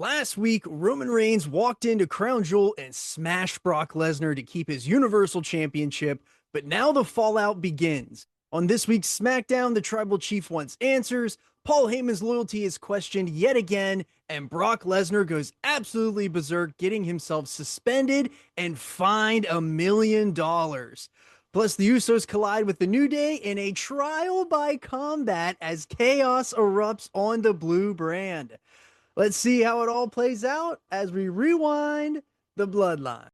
Last week, Roman Reigns walked into Crown Jewel and smashed Brock Lesnar to keep his Universal Championship, but now the fallout begins. On this week's SmackDown, the Tribal Chief wants answers, Paul Heyman's loyalty is questioned yet again, and Brock Lesnar goes absolutely berserk, getting himself suspended and fined $1 million. Plus, the Usos collide with the New Day in a trial by combat as chaos erupts on the blue brand. Let's see how it all plays out as we rewind the Bloodline.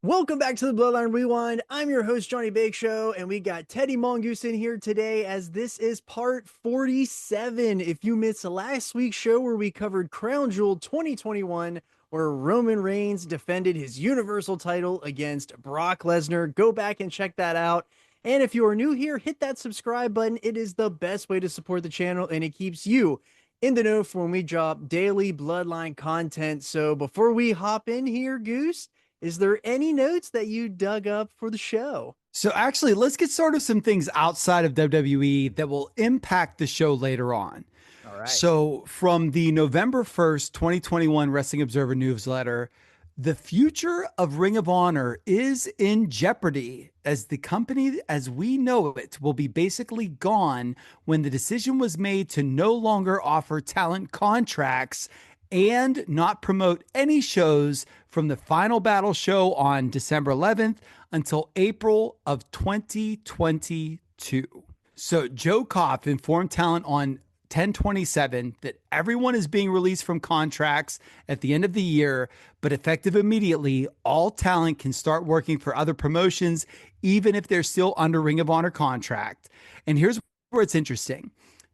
Welcome back to the Bloodline Rewind. I'm your host, Johnny Bake Show, and we got Teddy Mongoose in here today as this is part 47. If you missed last week's show where we covered Crown Jewel 2021, where Roman Reigns defended his Universal title against Brock Lesnar, go back and check that out. And if you are new here, hit that subscribe button. It is the best way to support the channel, and it keeps you in the know for when we drop daily Bloodline content. So before we hop in here, Goose, is there any notes that you dug up for the show? So actually, let's get started with some things outside of WWE that will impact the show later on. All right. So from the November 1st, 2021 Wrestling Observer newsletter, the future of Ring of Honor is in jeopardy as the company as we know it will be basically gone when the decision was made to no longer offer talent contracts and not promote any shows from the Final Battle show on December 11th until April of 2022. So Joe Koff informed talent on 10/27 that everyone is being released from contracts at the end of the year, but effective immediately, all talent can start working for other promotions, even if they're still under Ring of Honor contract. And here's where it's interesting.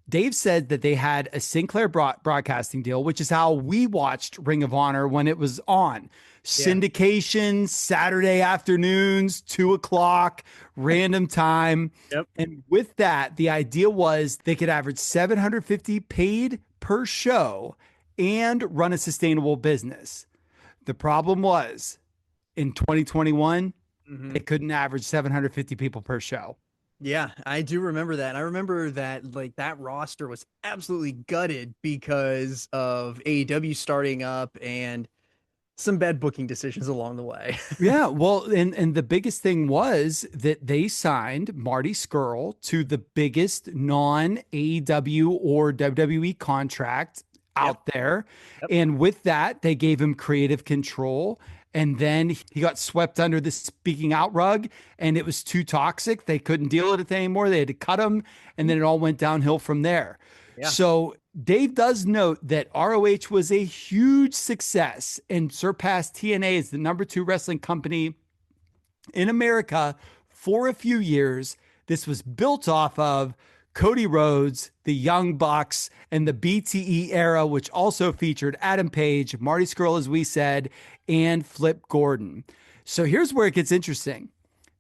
Dave said that they had a Sinclair broadcasting deal, which is how we watched Ring of Honor when it was on. Syndication, Saturday afternoons, 2:00, random time. Yep. And with that, the idea was they could average $750 paid per show and run a sustainable business. The problem was in 2021, they couldn't average 750 people per show. Yeah, I do remember that. I remember that like that roster was absolutely gutted because of AEW starting up and some bad booking decisions along the way. Yeah, well, and the biggest thing was that they signed Marty Scurll to the biggest non-AEW or WWE contract out there. Yep. And with that, they gave him creative control. And then he got swept under the speaking out rug, and it was too toxic. They couldn't deal with it anymore. They had to cut him, and then it all went downhill from there. Yeah. So Dave does note that ROH was a huge success and surpassed TNA as the #2 wrestling company in America for a few years. This was built off of Cody Rhodes, the Young Bucks, and the BTE era, which also featured Adam Page, Marty Scurll, as we said, and Flip Gordon. So here's where it gets interesting.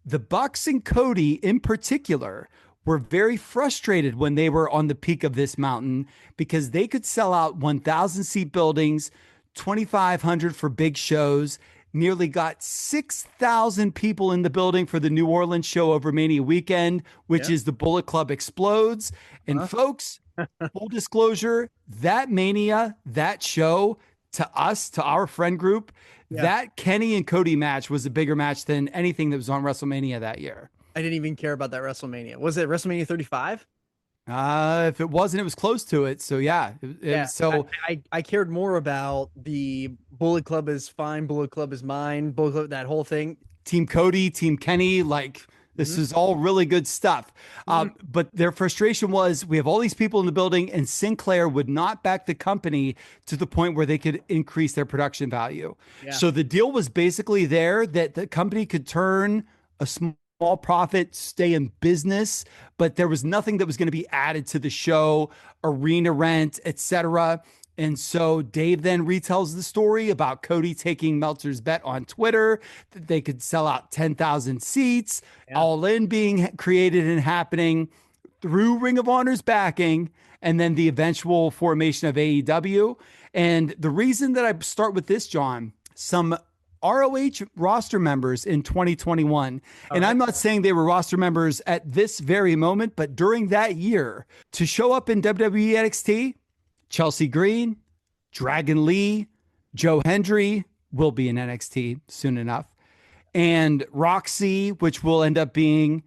The Bucks and Cody in particular were very frustrated when they were on the peak of this mountain because they could sell out 1,000 seat buildings, 2,500 for big shows, nearly got 6,000 people in the building for the New Orleans show over Mania weekend, which is the Bullet Club Explodes. And folks, full disclosure, that Mania, that show, to us, to our friend group, that Kenny and Cody match was a bigger match than anything that was on WrestleMania that year. I didn't even care about that WrestleMania. Was it WrestleMania 35? If it wasn't, it was close to it. So yeah. So I cared more about the Bullet Club is fine, Bullet Club is mine, Bullet Club, that whole thing. Team Cody, Team Kenny, like this is all really good stuff. But their frustration was we have all these people in the building and Sinclair would not back the company to the point where they could increase their production value. Yeah. So the deal was basically there that the company could turn a small profit, stay in business, but there was nothing that was going to be added to the show, arena rent, etc. And so Dave then retells the story about Cody taking Meltzer's bet on Twitter that they could sell out 10,000 seats, All In being created and happening through Ring of Honor's backing, and then the eventual formation of AEW. And the reason that I start with this, John, some ROH roster members in 2021. And I'm not saying they were roster members at this very moment, but during that year to show up in WWE NXT, Chelsea Green, Dragon Lee, Joe Hendry will be in NXT soon enough. And Roxy, which will end up being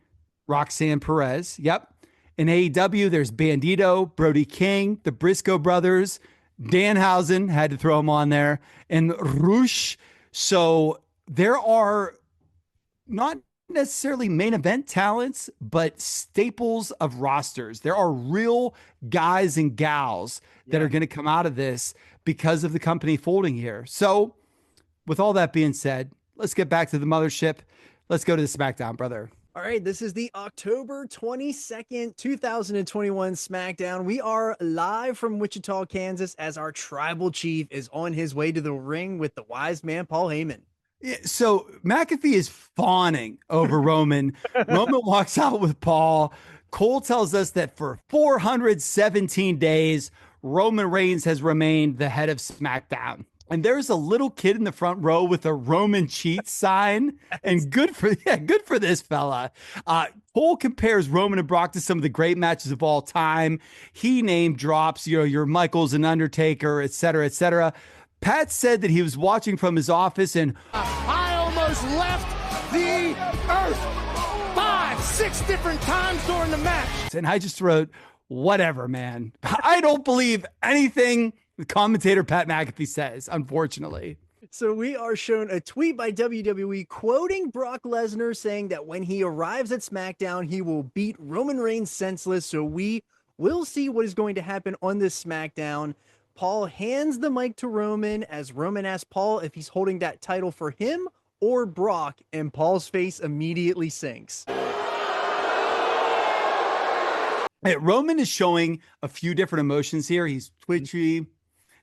Roxanne Perez. Yep. In AEW, there's Bandito, Brody King, the Briscoe brothers, Danhausen, had to throw him on there, and Rush. So there are not necessarily main event talents, but staples of rosters. There are real guys and gals that are going to come out of this because of the company folding here. So with all that being said, let's get back to the mothership. Let's go to the SmackDown, brother. All right, this is the October 22nd, 2021 SmackDown. We are live from Wichita, Kansas, as our tribal chief is on his way to the ring with the wise man, Paul Heyman. Yeah, so McAfee is fawning over Roman. Roman walks out with Paul. Cole tells us that for 417 days, Roman Reigns has remained the head of SmackDown. And there's a little kid in the front row with a Roman cheat sign, and good for this fella. Cole compares Roman and Brock to some of the great matches of all time. He name drops, your Michaels and Undertaker, et cetera, et cetera. Pat said that he was watching from his office and I almost left the earth 5, 6 different times during the match. And I just wrote, whatever, man. I don't believe anything the commentator Pat McAfee says, unfortunately. So we are shown a tweet by WWE quoting Brock Lesnar saying that when he arrives at SmackDown, he will beat Roman Reigns senseless. So we will see what is going to happen on this SmackDown. Paul hands the mic to Roman as Roman asks Paul if he's holding that title for him or Brock, and Paul's face immediately sinks. Roman is showing a few different emotions here. He's twitchy,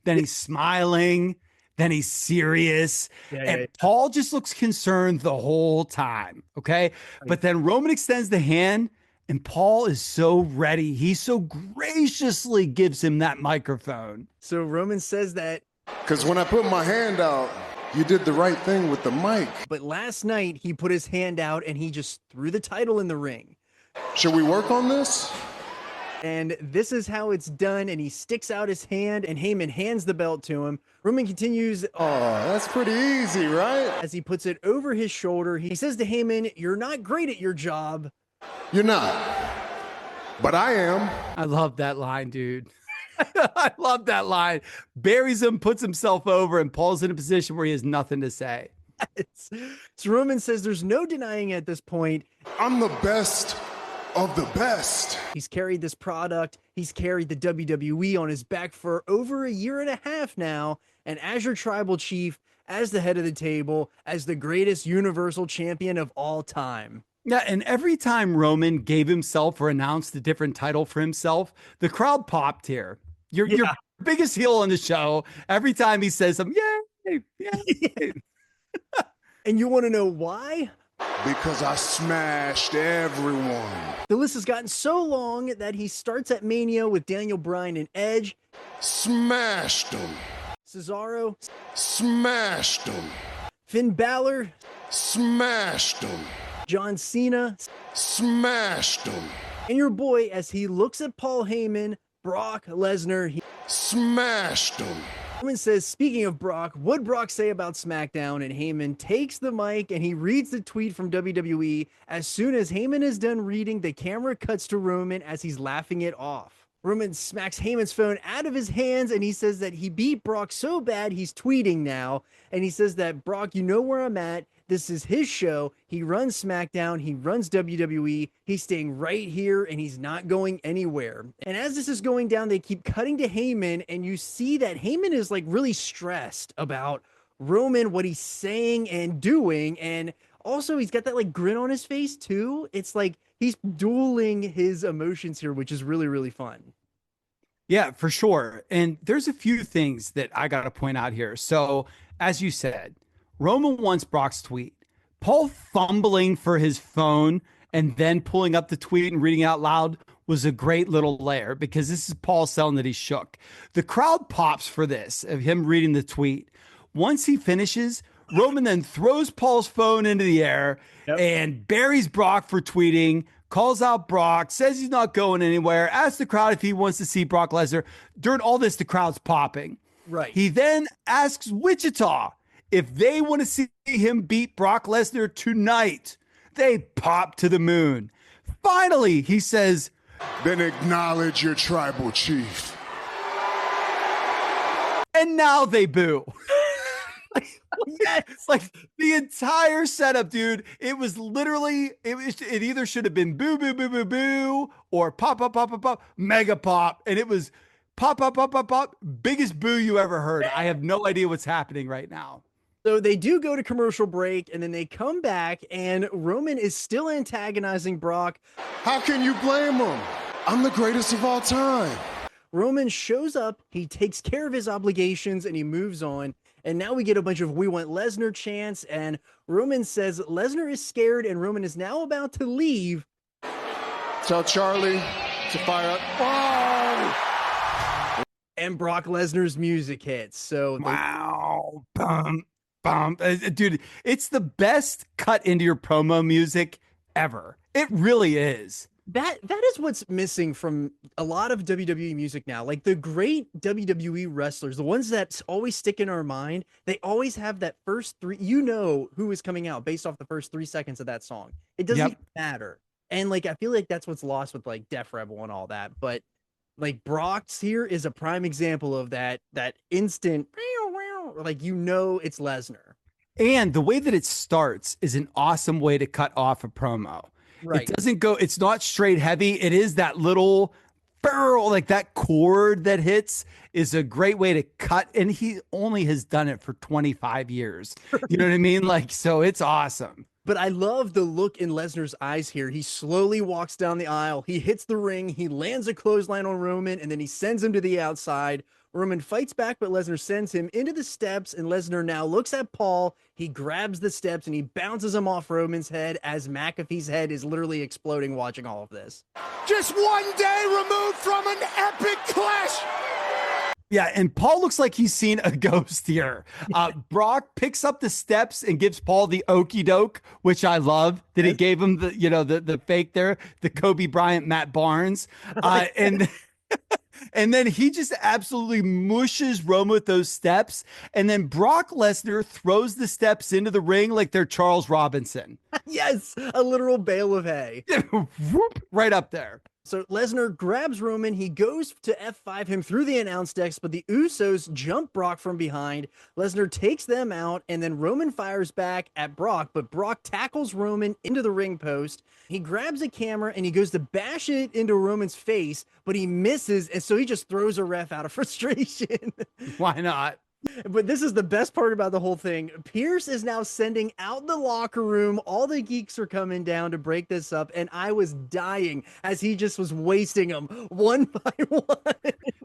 then he's smiling, then he's serious. And Paul just looks concerned the whole time. Okay. But then Roman extends the hand and Paul is so ready. He so graciously gives him that microphone. So Roman says that, because when I put my hand out, you did the right thing with the mic. But last night he put his hand out and he just threw the title in the ring. Should we work on this? And this is how it's done. And he sticks out his hand and Heyman hands the belt to him. Roman continues. Oh, that's pretty easy, right? As he puts it over his shoulder, he says to Heyman, "You're not great at your job." You're not, but I am. I love that line, dude. I love that line. Buries him, puts himself over, and Paul's in a position where he has nothing to say. So Roman says there's no denying at this point, I'm the best of the best. He's carried this product. He's carried the WWE on his back for over a year and a half now. And as your tribal chief, as the head of the table, as the greatest universal champion of all time. Yeah, and every time Roman gave himself or announced a different title for himself, the crowd popped here. Your biggest heel on the show. Every time he says something, yay. And you want to know why? Because I smashed everyone. The list has gotten so long that he starts at Mania with Daniel Bryan and Edge. Smashed them. Cesaro. Smashed them. Finn Balor. Smashed them. John Cena. Smashed them. And your boy, as he looks at Paul Heyman, Brock Lesnar, he smashed them. Heyman says, speaking of Brock, what'd Brock say about SmackDown? And Heyman takes the mic and he reads the tweet from WWE. As soon as Heyman is done reading, the camera cuts to Roman as he's laughing it off. Roman smacks Heyman's phone out of his hands and he says that he beat Brock so bad he's tweeting now. And he says that, Brock, you know where I'm at. This is his show. He runs SmackDown. He runs WWE. He's staying right here and he's not going anywhere. And as this is going down, they keep cutting to Heyman and you see that Heyman is like really stressed about Roman, what he's saying and doing. And also he's got that like grin on his face too. It's like he's dueling his emotions here, which is really, really fun. Yeah, for sure. And there's a few things that I got to point out here. So as you said, Roman wants Brock's tweet. Paul fumbling for his phone and then pulling up the tweet and reading out loud was a great little layer because this is Paul selling that he's shook. The crowd pops for this, of him reading the tweet. Once he finishes, Roman then throws Paul's phone into the air and buries Brock for tweeting, calls out Brock, says he's not going anywhere, asks the crowd if he wants to see Brock Lesnar. During all this, the crowd's popping. Right. He then asks Wichita if they want to see him beat Brock Lesnar tonight. They pop to the moon. Finally, he says, Then acknowledge your tribal chief. and now they boo. Yes, like the entire setup, dude. It was literally, it either should have been boo, boo, boo, boo, boo, or pop, pop, pop, pop, pop, mega pop. And it was pop, pop, pop, pop, pop, biggest boo you ever heard. I have no idea what's happening right now. So they do go to commercial break, and then they come back, and Roman is still antagonizing Brock. How can you blame him? I'm the greatest of all time. Roman shows up, he takes care of his obligations, and he moves on. And now we get a bunch of "We want Lesnar" chants, and Roman says Lesnar is scared, and Roman is now about to leave. Tell Charlie to fire up. Oh! And Brock Lesnar's music hits. So Wow. Bum, bum. Dude, it's the best cut into your promo music ever. It really is. that is what's missing from a lot of WWE music now. Like the great WWE wrestlers, the ones that always stick in our mind, they always have that first three, you know who is coming out based off the first 3 seconds of that song. It doesn't even matter. And like I feel like that's what's lost with like Def Rebel and all that. But like Brock's here is a prime example of that instant, like you know it's Lesnar. And the way that it starts is an awesome way to cut off a promo. Right. It doesn't go, it's not straight heavy. It is that little burl, like that chord that hits is a great way to cut. And he only has done it for 25 years. You know what I mean? Like, so it's awesome. But I love the look in Lesnar's eyes here. He slowly walks down the aisle. He hits the ring. He lands a clothesline on Roman, and then he sends him to the outside. Roman fights back, but Lesnar sends him into the steps, and Lesnar now looks at Paul. He grabs the steps, and he bounces him off Roman's head as McAfee's head is literally exploding watching all of this. Just one day removed from an epic clash. Yeah, and Paul looks like he's seen a ghost here. Brock picks up the steps and gives Paul the okey doke, which I love. That he gave him the, you know, the fake there, the Kobe Bryant, Matt Barnes, and then he just absolutely mushes Roman with those steps, and then Brock Lesnar throws the steps into the ring like they're Charles Robinson. Yes, a literal bale of hay. Whoop, right up there. So Lesnar grabs Roman. He goes to F5 him through the announce decks, but the Usos jump Brock from behind. Lesnar takes them out, and then Roman fires back at Brock, but Brock tackles Roman into the ring post. He grabs a camera, and he goes to bash it into Roman's face, but he misses, and so he just throws a ref out of frustration. Why not? But this is the best part about the whole thing. Pearce is now sending out the locker room. All the geeks are coming down to break this up, and I was dying as he just was wasting them one by one.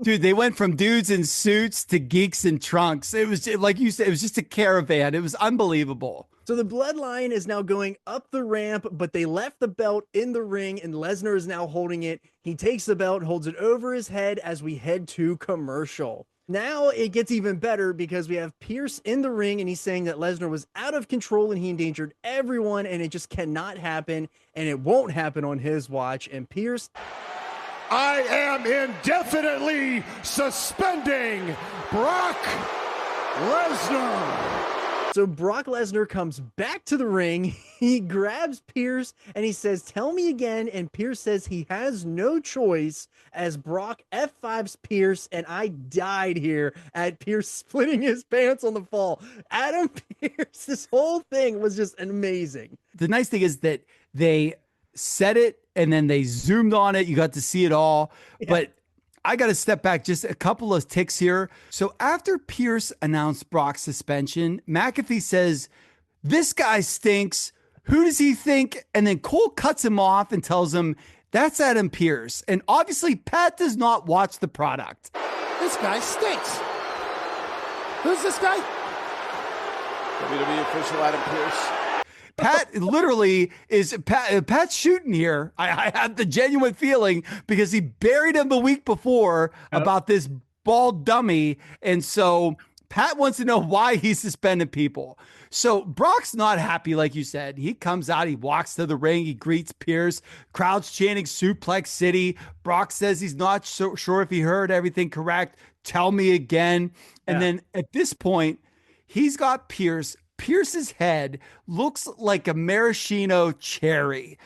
Dude, they went from dudes in suits to geeks in trunks. It was like you said, it was just a caravan. It was unbelievable. So the Bloodline is now going up the ramp, but they left the belt in the ring, and Lesnar is now holding it. He takes the belt, holds it over his head as we head to commercial. Now it gets even better because we have Pearce in the ring, and he's saying that Lesnar was out of control and he endangered everyone, and it just cannot happen, and it won't happen on his watch. And Pearce, I am indefinitely suspending Brock Lesnar. so Brock Lesnar comes back to the ring. He grabs Pearce and he says, "Tell me again." And Pearce says he has no choice as Brock F5's Pearce. And I died here at Pearce splitting his pants on the fall. Adam Pearce, this whole thing was just amazing. The nice thing is that they said it and then they zoomed on it. You got to see it all. Yeah. But I got to step back just a couple of ticks here. So after Pearce announced Brock's suspension, McAfee says, "This guy stinks. Who does he think?" And then Cole cuts him off and tells him, "That's Adam Pearce." And obviously Pat does not watch the product. This guy stinks. Who's this guy? WWE official Adam Pearce. Pat literally is Pat's shooting here. I have the genuine feeling because he buried him the week before about this bald dummy. And so Pat wants to know why he suspended people. So Brock's not happy, like you said. He comes out, he walks to the ring, he greets Pearce, crowd's chanting Suplex City. Brock says he's not so sure if he heard everything correct. Tell me again. And then at this point, he's got Pearce. Pierce's head looks like a maraschino cherry,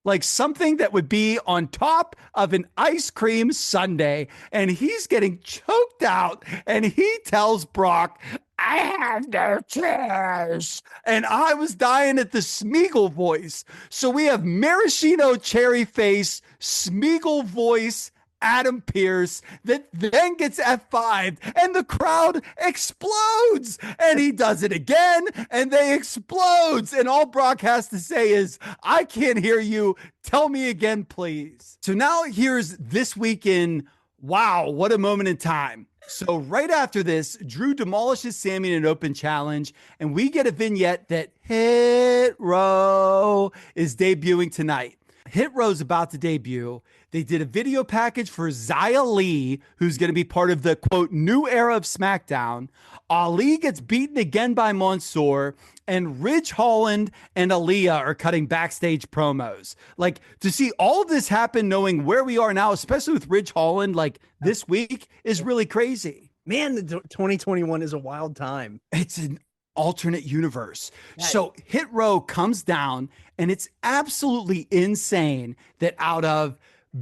like something that would be on top of an ice cream sundae. And he's getting choked out. And he tells Brock, I have no chairs. And I was dying at the Smeagol voice. So we have maraschino cherry face, Smeagol voice, Adam Pearce, that then gets F5'd and the crowd explodes. And he does it again and they explodes. And all Brock has to say is, I can't hear you. Tell me again, please. So now here's This Week in Wow, what a moment in time. So right after this, Drew demolishes Sammy in an open challenge, and we get a vignette that Hit Row is debuting tonight. Hit Row's about to debut. They did a video package for Xia Li, who's going to be part of the, quote, new era of SmackDown. Ali gets beaten again by Mansoor, and Ridge Holland and Aaliyah are cutting backstage promos. Like, to see all of this happen, knowing where we are now, especially with Ridge Holland, like this week, is really crazy. Man, 2021 is a wild time. It's an alternate universe. So Hit Row comes down, and it's absolutely insane that out of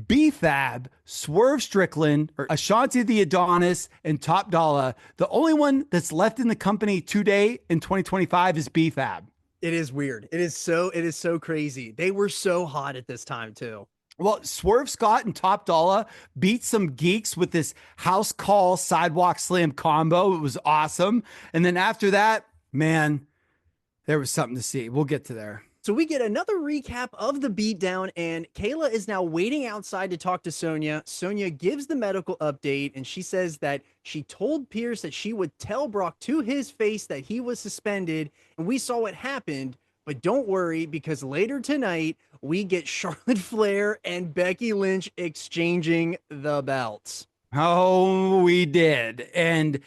B-Fab, Swerve Strickland, or Ashanti the Adonis, and Top Dollar, the only one that's left in the company today in 2025 is B-Fab. It is weird. It is so crazy. They were so hot at this time too. Well, Swerve Scott and Top Dollar beat some geeks with this house call sidewalk slam combo. It was awesome. And then after that, man, there was something to see. We'll get to there. So we get another recap of the beatdown, and Kayla is now waiting outside to talk to Sonya. Sonya gives the medical update, and she says that she told Pearce that she would tell Brock to his face that he was suspended, and we saw what happened. But don't worry, because later tonight, we get Charlotte Flair and Becky Lynch exchanging the belts. Oh, we did. And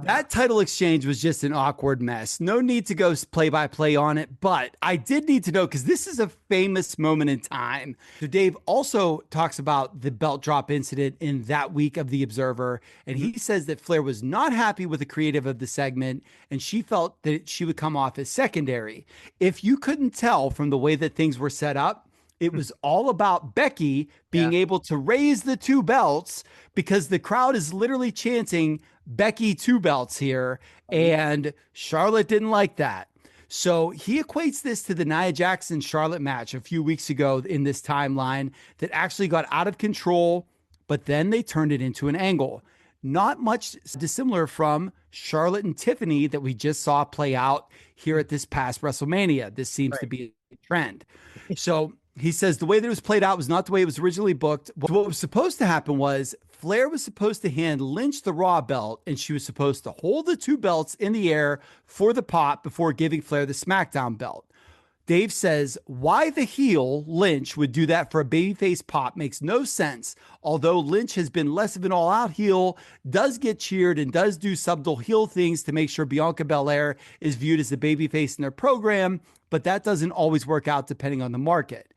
that title exchange was just an awkward mess. No need to go play-by-play on it, but I did need to know because this is a famous moment in time. So Dave also talks about the belt drop incident in that week of The Observer, and he says that Flair was not happy with the creative of the segment, and she felt that she would come off as secondary. If you couldn't tell from the way that things were set up, it was all about Becky being able to raise the two belts because the crowd is literally chanting Becky two belts here, and Charlotte didn't like that. So he equates this to the Nia Jackson-Charlotte match a few weeks ago in this timeline that actually got out of control, but then they turned it into an angle. Not much dissimilar from Charlotte and Tiffany that we just saw play out here at this past WrestleMania. This seems to be a trend. So he says the way that it was played out was not the way it was originally booked. What was supposed to happen was Flair was supposed to hand Lynch the Raw belt, and she was supposed to hold the two belts in the air for the pop before giving Flair the SmackDown belt. Dave says why the heel Lynch would do that for a babyface pop makes no sense. Although Lynch has been less of an all-out heel, does get cheered, and does do subtle heel things to make sure Bianca Belair is viewed as a babyface in their program, but that doesn't always work out depending on the market.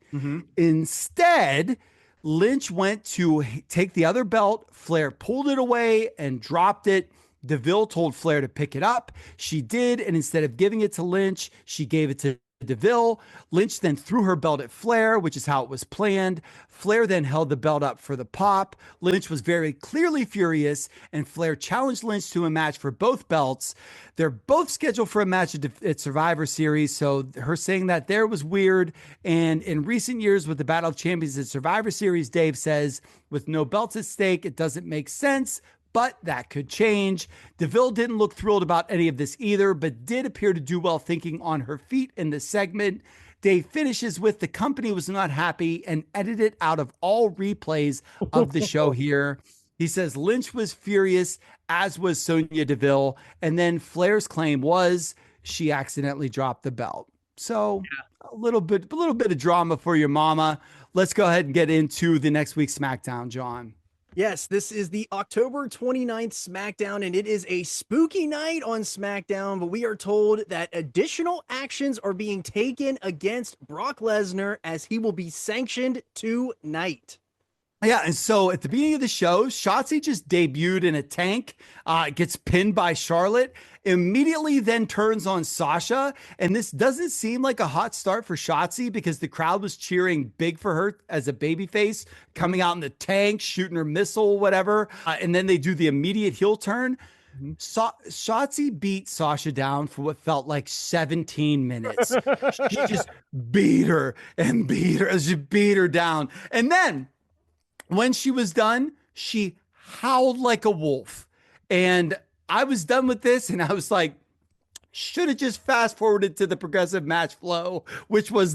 Instead, Lynch went to take the other belt. Flair pulled it away and dropped it. DeVille told Flair to pick it up. She did, and instead of giving it to Lynch, she gave it to DeVille. Lynch then threw her belt at Flair, which is how it was planned. Flair then held the belt up for the pop. Lynch was very clearly furious, and Flair challenged Lynch to a match for both belts. They're both scheduled for a match at Survivor Series, so her saying that there was weird. And in recent years with the Battle of Champions at Survivor Series, Dave says, with no belts at stake, it doesn't make sense. But that could change. DeVille didn't look thrilled about any of this either, but did appear to do well thinking on her feet in the segment. Dave finishes with the company was not happy and edited out of all replays of the show here. He says Lynch was furious, as was Sonya Deville. And then Flair's claim was she accidentally dropped the belt. So a little bit of drama for your mama. Let's go ahead and get into the next week's SmackDown, John. Yes, this is the October 29th SmackDown, and it is a spooky night on SmackDown, but we are told that additional actions are being taken against Brock Lesnar as he will be sanctioned tonight. Yeah, and so at the beginning of the show, Shotzi just debuted in a tank, gets pinned by Charlotte, immediately then turns on Sasha, and this doesn't seem like a hot start for Shotzi because the crowd was cheering big for her as a babyface, coming out in the tank, shooting her missile, whatever, and then they do the immediate heel turn. Shotzi beat Sasha down for what felt like 17 minutes. She just beat her and beat her, she beat her down, and then when she was done, she howled like a wolf. And I was done with this, and I was like, should have just fast forwarded to the progressive match flow, which was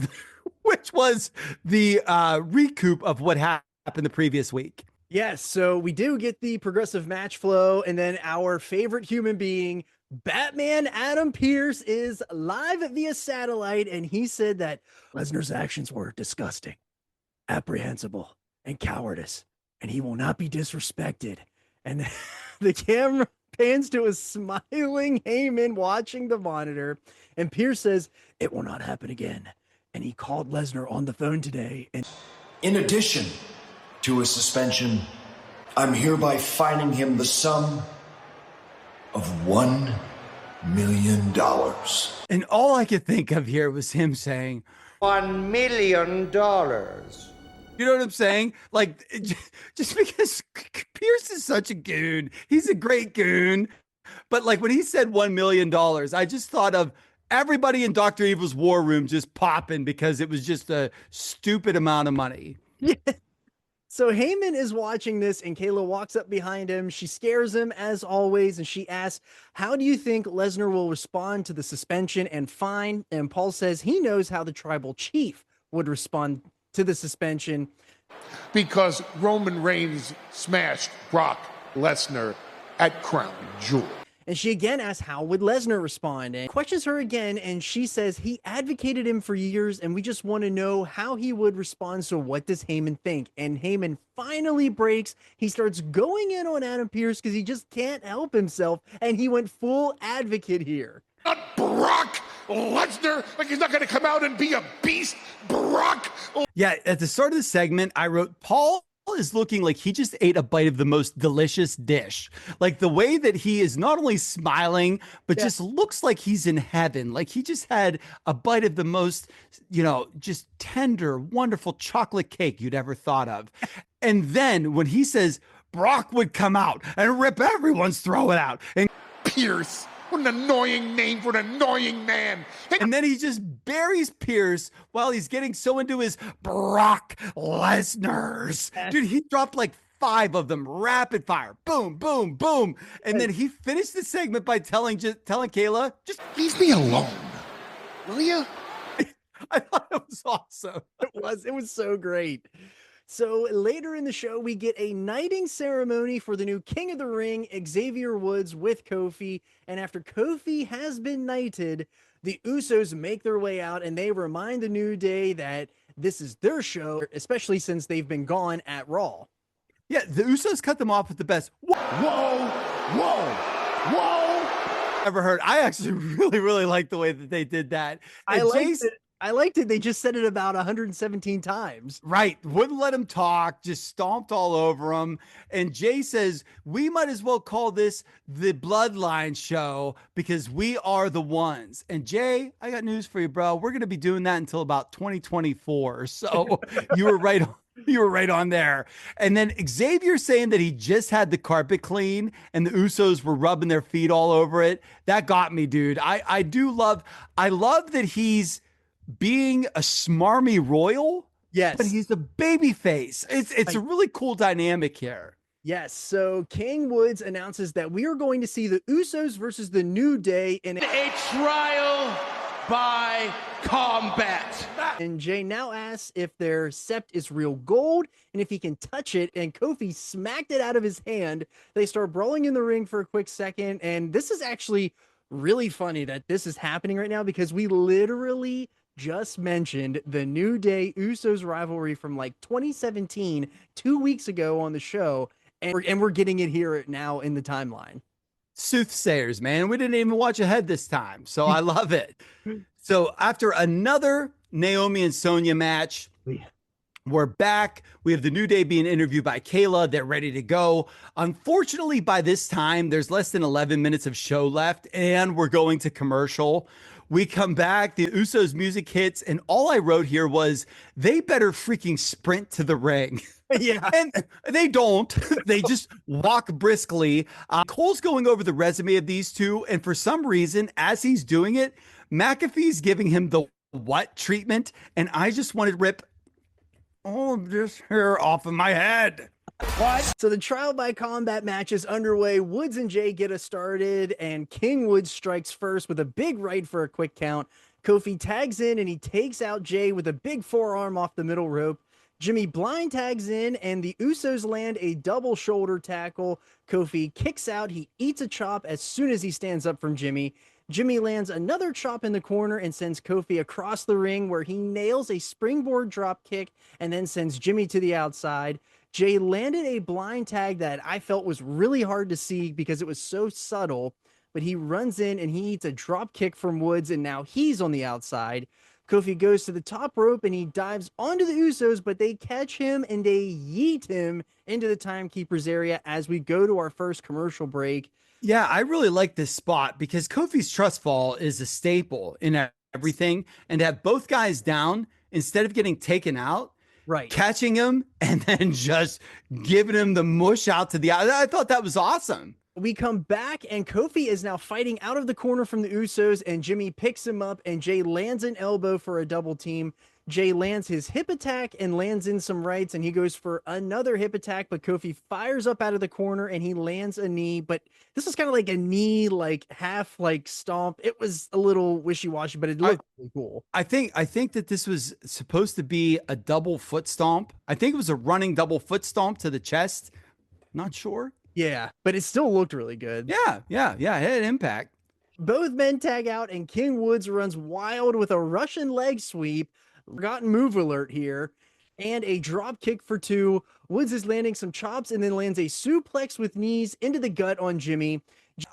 the recoup of what happened the previous week. Yes, so we do get the progressive match flow, and then our favorite human being, Batman Adam Pearce, is live via satellite, and he said that Lesnar's actions were disgusting, apprehensible, and cowardice, and he will not be disrespected. And the camera pans to a smiling Heyman watching the monitor, and Pearce says it will not happen again. And he called Lesnar on the phone today. And in addition to a suspension, I'm hereby fining him the sum of $1 million. And all I could think of here was him saying $1 million. You know what I'm saying? Like, just because Pearce is such a goon, he's a great goon. But like when he said $1 million, I just thought of everybody in Dr. Evil's war room just popping because it was just a stupid amount of money. Yeah. So Heyman is watching this, and Kayla walks up behind him. She scares him as always, and she asks, how do you think Lesnar will respond to the suspension and fine? And Paul says he knows how the tribal chief would respond to the suspension. Because Roman Reigns smashed Brock Lesnar at Crown Jewel. And she again asks, how would Lesnar respond? And questions her again, and she says he advocated him for years, and we just want to know how he would respond. So what does Heyman think? And Heyman finally breaks. He starts going in on Adam Pearce because he just can't help himself, and he went full advocate here. Not Brock Lesnar, like he's not going to come out and be a beast. Brock. Yeah, at the start of the segment, I wrote, Paul is looking like he just ate a bite of the most delicious dish. Like the way that he is not only smiling, but just looks like he's in heaven. Like he just had a bite of the most, just tender, wonderful chocolate cake you'd ever thought of. And then when he says Brock would come out and rip everyone's throat out, and Pearce. What an annoying name for an annoying man. And then he just buries Pearce while he's getting so into his Brock Lesnar's. Dude, he dropped like 5 of them rapid fire. Boom, boom, boom. And then he finished the segment by telling Kayla, just leave me alone. Will you? I thought it was awesome. It was so great. So later in the show, we get a knighting ceremony for the new King of the Ring, Xavier Woods, with Kofi. And after Kofi has been knighted, the Usos make their way out, and they remind the New Day that this is their show, especially since they've been gone at Raw. Yeah, the Usos cut them off with the best whoa, whoa, whoa ever heard. I actually really, really like the way that they did that. I liked it. They just said it about 117 times. Right. Wouldn't let him talk, just stomped all over him. And Jay says, we might as well call this the Bloodline show because we are the ones. And Jay, I got news for you, bro. We're going to be doing that until about 2024. So you were right on. You were right on there. And then Xavier saying that he just had the carpet clean and the Usos were rubbing their feet all over it. That got me, dude. I love that he's being a smarmy royal, yes, but he's a baby face. It's a really cool dynamic here. Yes, so King Woods announces that we are going to see the Usos versus the New Day in a trial by combat. And Jay now asks if their sept is real gold and if he can touch it, and Kofi smacked it out of his hand. They start brawling in the ring for a quick second, and this is actually really funny that this is happening right now because we literally just mentioned the New Day Usos rivalry from like 2017, 2 weeks ago on the show, And we're getting it here now in the timeline. Soothsayers, man. We didn't even watch ahead this time, so I love it. So after another Naomi and Sonya match, we're back. We have the New Day being interviewed by Kayla. They're ready to go. Unfortunately, by this time, there's less than 11 minutes of show left, and we're going to commercial. We come back, the Usos music hits, and all I wrote here was, they better freaking sprint to the ring. Yeah. And they don't. They just walk briskly. Cole's going over the resume of these two, and for some reason, as he's doing it, McAfee's giving him the what treatment, and I just wanted to rip all of this hair off of my head. What? So the trial by combat match is underway. Woods and Jay get us started, and King Woods strikes first with a big right for a quick count. Kofi tags in, and he takes out Jay with a big forearm off the middle rope. Jimmy blind tags in, and the Usos land a double shoulder tackle. Kofi kicks out. He eats a chop as soon as he stands up from Jimmy. Jimmy lands another chop in the corner and sends Kofi across the ring, where he nails a springboard drop kick and then sends Jimmy to the outside. Jay landed a blind tag that I felt was really hard to see because it was so subtle, but he runs in and he eats a drop kick from Woods, and now he's on the outside. Kofi goes to the top rope and he dives onto the Usos, but they catch him and they yeet him into the timekeeper's area as we go to our first commercial break. Yeah, I really like this spot because Kofi's trust fall is a staple in everything, and to have both guys down instead of getting taken out, right, catching him and then just giving him the mush out to the eye. I thought that was awesome. We come back and Kofi is now fighting out of the corner from the Usos, and Jimmy picks him up and Jay lands an elbow for a double team. Jay lands his hip attack and lands in some rights, and he goes for another hip attack, but Kofi fires up out of the corner and he lands a knee. But this was kind of like a knee, like half like stomp. It was a little wishy-washy, but it looked really cool. I think that this was supposed to be a double foot stomp. I think it was a running double foot stomp to the chest. Not sure. Yeah, but it still looked really good. Yeah. It had impact. Both men tag out and King Woods runs wild with a Russian leg sweep. Forgotten move alert here. And a drop kick for two. Woods is landing some chops and then lands a suplex with knees into the gut on Jimmy.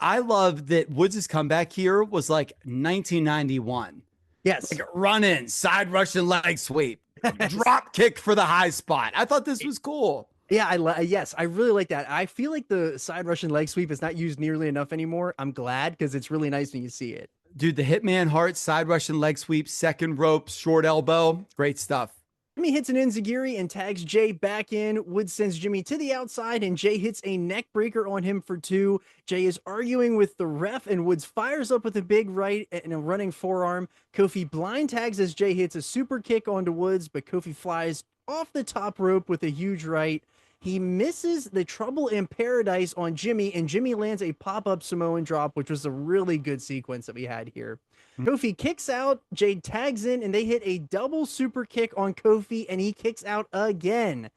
I love that Woods' comeback here was like 1991. Yes. Like run in, side Russian leg sweep, drop kick for the high spot. I thought this was cool. Yeah, yes, I really like that. I feel like the side Russian leg sweep is not used nearly enough anymore. I'm glad because it's really nice when you see it. Dude, the Hitman Heart, side Russian leg sweep, second rope, short elbow. Great stuff. Jimmy hits an enziguri and tags Jay back in. Woods sends Jimmy to the outside, and Jay hits a neck breaker on him for two. Jay is arguing with the ref, and Woods fires up with a big right and a running forearm. Kofi blind tags as Jay hits a super kick onto Woods, but Kofi flies off the top rope with a huge right. He misses the Trouble in Paradise on Jimmy, and Jimmy lands a pop-up Samoan drop, which was a really good sequence that we had here. Kofi kicks out, Jade tags in, and they hit a double super kick on Kofi, and he kicks out again.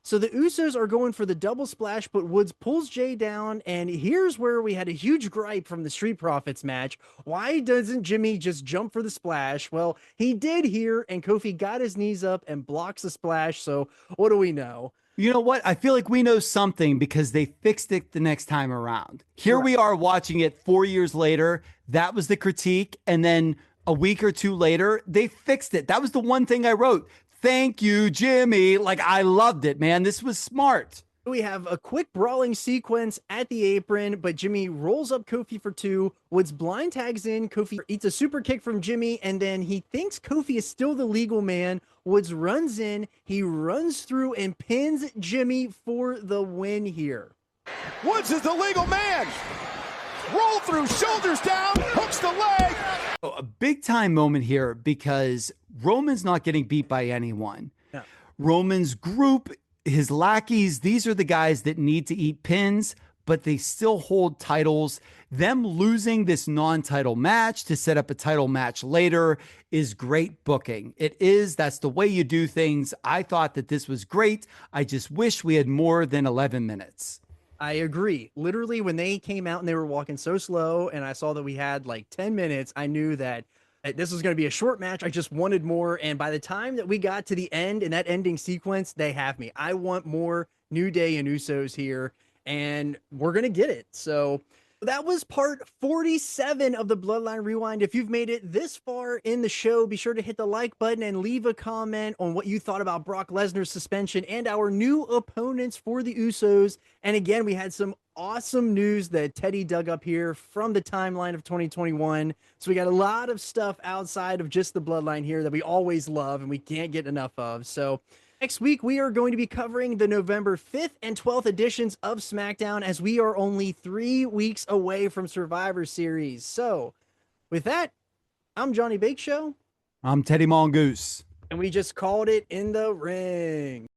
So the Usos are going for the double splash, but Woods pulls Jay down, and here's where we had a huge gripe from the Street Profits match. Why doesn't Jimmy just jump for the splash? Well, he did here, and Kofi got his knees up and blocks the splash, so what do we know? You know what? I feel like we know something because they fixed it the next time around. Here we are watching it 4 years later. That was the critique. And then a week or two later, they fixed it. That was the one thing I wrote. Thank you, Jimmy. Like, I loved it, man. This was smart. We have a quick brawling sequence at the apron, but Jimmy rolls up Kofi for two. Woods blind tags in. Kofi eats a super kick from Jimmy, and then he thinks Kofi is still the legal man. Woods runs in. He runs through and pins Jimmy for the win here. Woods is the legal man. Roll through, shoulders down, hooks the leg. A big time moment here because Roman's not getting beat by anyone. No. Roman's group, his lackeys, these are the guys that need to eat pins, but they still hold titles. Them losing this non-title match to set up a title match later is great booking. It is. That's the way you do things. I thought that this was great. I just wish we had more than 11 minutes. I agree. Literally, when they came out and they were walking so slow and I saw that we had like 10 minutes, I knew that this was going to be a short match. I just wanted more. And by the time that we got to the end and that ending sequence, they have me. I want more. New Day and Usos here, and we're going to get it. So that was part 47 of the Bloodline Rewind. If you've made it this far in the show, be sure to hit the like button and leave a comment on what you thought about Brock Lesnar's suspension and our new opponents for the Usos. And again, we had some awesome news that Teddy dug up here from the timeline of 2021. So we got a lot of stuff outside of just the Bloodline here that we always love and we can't get enough of. So next week, we are going to be covering the November 5th and 12th editions of SmackDown as we are only 3 weeks away from Survivor Series. So with that, I'm Johnny Bake Show. I'm Teddy Mongoose. And we just called it in the ring.